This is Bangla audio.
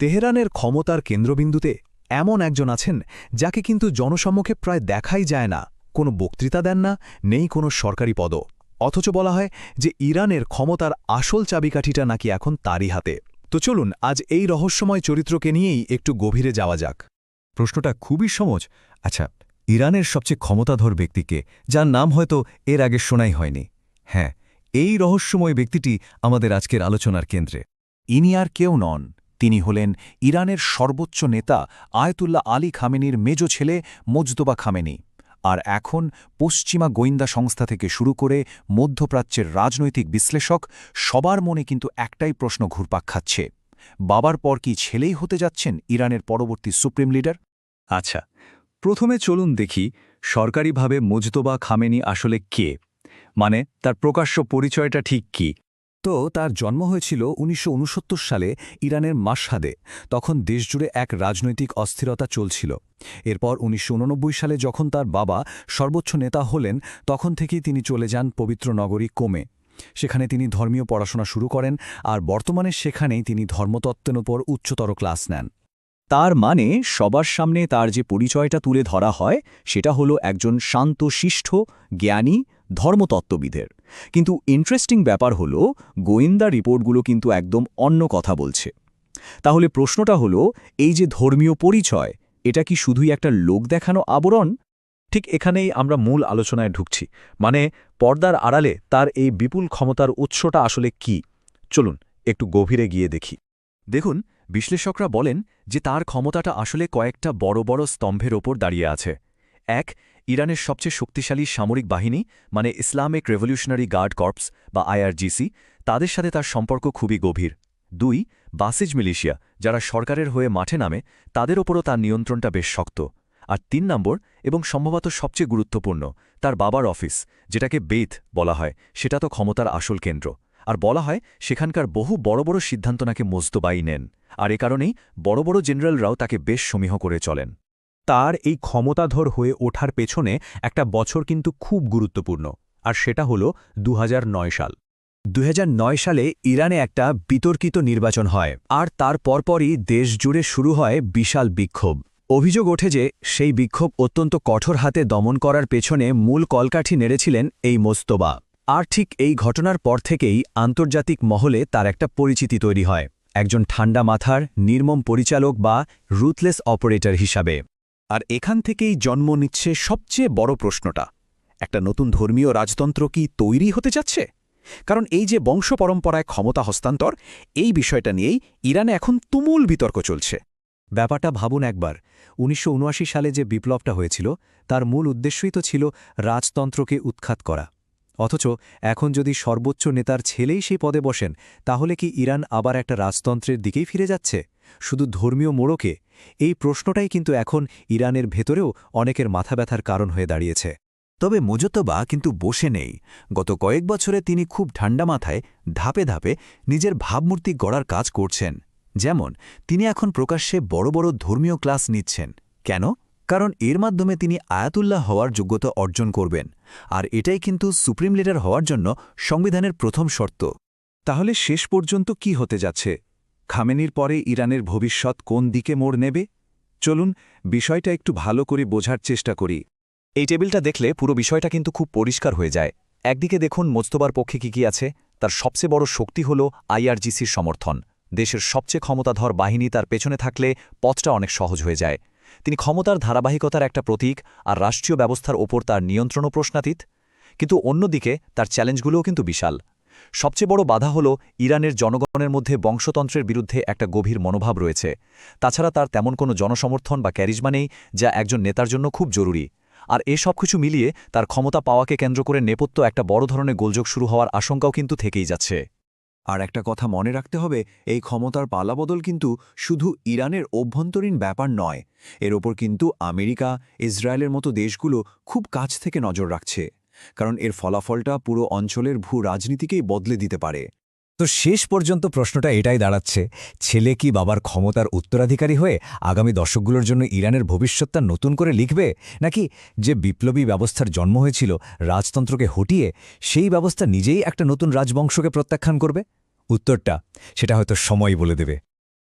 তেহরানের ক্ষমতার কেন্দ্রবিন্দুতে এমন একজন আছেন যাকে কিন্তু জনসম্মুখে প্রায় দেখাই যায় না, কোনো বক্তৃতা দেন না, নেই কোনো সরকারি পদও। অথচ বলা হয় যে ইরানের ক্ষমতার আসল চাবিকাঠিটা নাকি এখন তারই হাতে। তো চলুন আজ এই রহস্যময় চরিত্রকে নিয়েই একটু গভীরে যাওয়া যাক। প্রশ্নটা খুবই সহজ। আচ্ছা, ইরানের সবচেয়ে ক্ষমতাধর ব্যক্তিকে, যার নাম হয়তো এর আগে শোনাই হয়নি। হ্যাঁ, এই রহস্যময় ব্যক্তিটি আমাদের আজকের আলোচনার কেন্দ্রে। ইনি আর কেউ নন, তিনি হলেন ইরানের সর্বোচ্চ নেতা আয়াতুল্লাহ আলী খামেনির মেজ ছেলে মোজতবা খামেনি। আর এখন পশ্চিমা গোয়েন্দা সংস্থা থেকে শুরু করে মধ্যপ্রাচ্যের রাজনৈতিক বিশ্লেষক সবার মনে কিন্তু একটাই প্রশ্ন ঘুরপাক খাচ্ছে, বাবার পর কি ছেলেই হতে যাচ্ছেন ইরানের পরবর্তী সুপ্রিম লিডার? আচ্ছা, প্রথমে চলুন দেখি সরকারিভাবে মোজতবা খামেনি আসলে কে, মানে তার প্রকাশ্য পরিচয়টা ঠিক কী। তো তার জন্ম হয়েছিল ১৯৬৯ সালে ইরানের মাশহাদে। তখন দেশজুড়ে এক রাজনৈতিক অস্থিরতা চলছিল। এরপর ১৯৮৯ সালে যখন তার বাবা সর্বোচ্চ নেতা হলেন, তখন থেকেই তিনি চলে যান পবিত্র নগরী কোমে। সেখানে তিনি ধর্মীয় পড়াশোনা শুরু করেন, আর বর্তমানে সেখানেই তিনি ধর্মতত্ত্বের ওপর উচ্চতর ক্লাস নেন। তার মানে সবার সামনে তার যে পরিচয়টা তুলে ধরা হয় সেটা হলো একজন শান্তশিষ্ট, জ্ঞানী ধর্মতত্ত্ববিদের। কিন্তু ইন্টারেস্টিং ব্যাপার হলো গোয়েন্দা রিপোর্টগুলো কিন্তু একদম অন্য কথা বলছে। তাহলে প্রশ্নটা হলো, এই যে ধর্মীয় পরিচয়, এটা কি শুধুই একটা লোক দেখানো আবরণ? ঠিক এখানেই আমরা মূল আলোচনায় ঢুকছি। মানে পর্দার আড়ালে তার এই বিপুল ক্ষমতার উৎসটা আসলে কি? চলুন একটু গভীরে গিয়ে দেখি। দেখুন, বিশ্লেষকরা বলেন যে তার ক্ষমতাটা আসলে কয়েকটা বড় বড় স্তম্ভের ওপর দাঁড়িয়ে আছে। এক, ইরানের সবচেয়ে শক্তিশালী সামরিক বাহিনী, মানে ইসলামিক রেভলিউশনারি গার্ড কর্পস বা আইআরজিসি, তাদের সাথে তার সম্পর্ক খুবই গভীর। ২, বাসিজ মিলিশিয়া, যারা সরকারের হয়ে মাঠে নামে, তাদের ওপরও তার নিয়ন্ত্রণটা বেশ শক্ত। আর ৩ নম্বর, এবং সম্ভবত সবচেয়ে গুরুত্বপূর্ণ, তার বাবার অফিস, যেটাকে বেথ বলা হয়, সেটা তো ক্ষমতার আসল কেন্দ্র। আর বলা হয় সেখানকার বহু বড় বড় সিদ্ধান্ত নাকি মোজতবাই নেন, আর এ কারণেই বড় বড় জেনারেলরাও তাকে বেশ সমীহ করে চলেন। তার এই ক্ষমতাধর হয়ে ওঠার পেছনে একটা বছর কিন্তু খুব গুরুত্বপূর্ণ, আর সেটা হলো ২০০৯ সাল। ২০০৯ সালে ইরানে একটা বিতর্কিত নির্বাচন হয়, আর তার পরপরই দেশ জুড়ে শুরু হয় বিশাল বিক্ষোভ। অভিযোগ ওঠে যে সেই বিক্ষোভ অত্যন্ত কঠোর হাতে দমন করার পেছনে মূল কলকাঠি নেড়েছিলেন এই মোজতবা। আর ঠিক এই ঘটনার পর থেকেই আন্তর্জাতিক মহলে তার একটা পরিচিতি তৈরি হয়, একজন ঠান্ডা মাথার নির্মম পরিচালক বা রুথলেস অপারেটর হিসাবে। আর এখান থেকেই জন্ম নিচ্ছে সবচেয়ে বড় প্রশ্নটা, একটা নতুন ধর্মীয় রাজতন্ত্র কি তৈরি হতে যাচ্ছে? কারণ এই যে বংশ পরম্পরায় ক্ষমতা হস্তান্তর, এই বিষয়টা নিয়েই ইরানে এখন তুমুল বিতর্ক চলছে। ব্যাপারটা ভাবুন একবার, ১৯৭৯ সালে যে বিপ্লবটা হয়েছিল, তার মূল উদ্দেশ্যই তো ছিল রাজতন্ত্রকে উৎখাত করা। অথচ এখন যদি সর্বোচ্চ নেতার ছেলেই সেই পদে বসেন, তাহলে কি ইরান আবার একটা রাজতন্ত্রের দিকেই ফিরে যাচ্ছে, শুধু ধর্মীয় মোড়কে? এই প্রশ্নটাই কিন্তু এখন ইরানের ভেতরেও অনেকের মাথা ব্যথার কারণ হয়ে দাঁড়িয়েছে। তবে মোজতবা কিন্তু বসে নেই। গত কয়েক বছরে তিনি খুব ঠান্ডা মাথায় ধাপে ধাপে নিজের ভাবমূর্তি গড়ার কাজ করছেন। যেমন তিনি এখন প্রকাশ্যে বড় বড় ধর্মীয় ক্লাস নিচ্ছেন। কেন? কারণ এর মাধ্যমে তিনি আয়াতুল্লাহ হওয়ার যোগ্যতা অর্জন করবেন, আর এটাই কিন্তু সুপ্রিম লিডার হওয়ার জন্য সংবিধানের প্রথম শর্ত। তাহলে শেষ পর্যন্ত কি হতে যাচ্ছে? খামেনির পরে ইরানের ভবিষ্যৎ কোন দিকে মোড় নেবে? চলুন বিষয়টা একটু ভালো করে বোঝার চেষ্টা করি। এই টেবিলটা দেখলে পুরো বিষয়টা কিন্তু খুব পরিষ্কার হয়ে যায়। একদিকে দেখুন মোজতবার পক্ষে কি আছে। তার সবচেয়ে বড় শক্তি হল আইআরজিসির সমর্থন। দেশের সবচেয়ে ক্ষমতাধর বাহিনী তার পেছনে থাকলে পথটা অনেক সহজ হয়ে যায়। তিনি ক্ষমতার ধারাবাহিকতার একটা প্রতীক, আর রাষ্ট্রীয় ব্যবস্থার ওপর তার নিয়ন্ত্রণও প্রশ্নাতীত। কিন্তু অন্যদিকে তার চ্যালেঞ্জগুলোও কিন্তু বিশাল। সবচেয়ে বড় বাধা হল ইরানের জনগণের মধ্যে বংশতন্ত্রের বিরুদ্ধে একটা গভীর মনোভাব রয়েছে। তাছাড়া তার তেমন কোনো জনসমর্থন বা ক্যারিজমা নেই, যা একজন নেতার জন্য খুব জরুরি। আর এ সব কিছু মিলিয়ে তার ক্ষমতা পাওয়াকে কেন্দ্র করে নেপথ্য একটা বড় ধরনের গোলযোগ শুরু হওয়ার আশঙ্কাও কিন্তু থেকেই যাচ্ছে। আর একটা কথা মনে রাখতে হবে, এই ক্ষমতার পালাবদল কিন্তু শুধু ইরানের অভ্যন্তরীণ ব্যাপার নয়, এর ওপর কিন্তু আমেরিকা, ইসরায়েলের মতো দেশগুলো খুব কাছ থেকে নজর রাখছে। কারণ এর ফলাফলটা পুরো অঞ্চলের ভূ রাজনীতিকেই বদলে দিতে পারে। তো শেষ পর্যন্ত প্রশ্নটা এটাই দাঁড়াচ্ছে, ছেলে কি বাবার ক্ষমতার উত্তরাধিকারী হয়ে আগামী দশকগুলোর জন্য ইরানের ভবিষ্যৎটা নতুন করে লিখবে, নাকি যে বিপ্লবী ব্যবস্থার জন্ম হয়েছিল রাজতন্ত্রকে হটিয়ে, সেই ব্যবস্থা নিজেই একটা নতুন রাজবংশকে প্রত্যাখ্যান করবে? উত্তরটা সেটা হয়তো সময় বলে দেবে।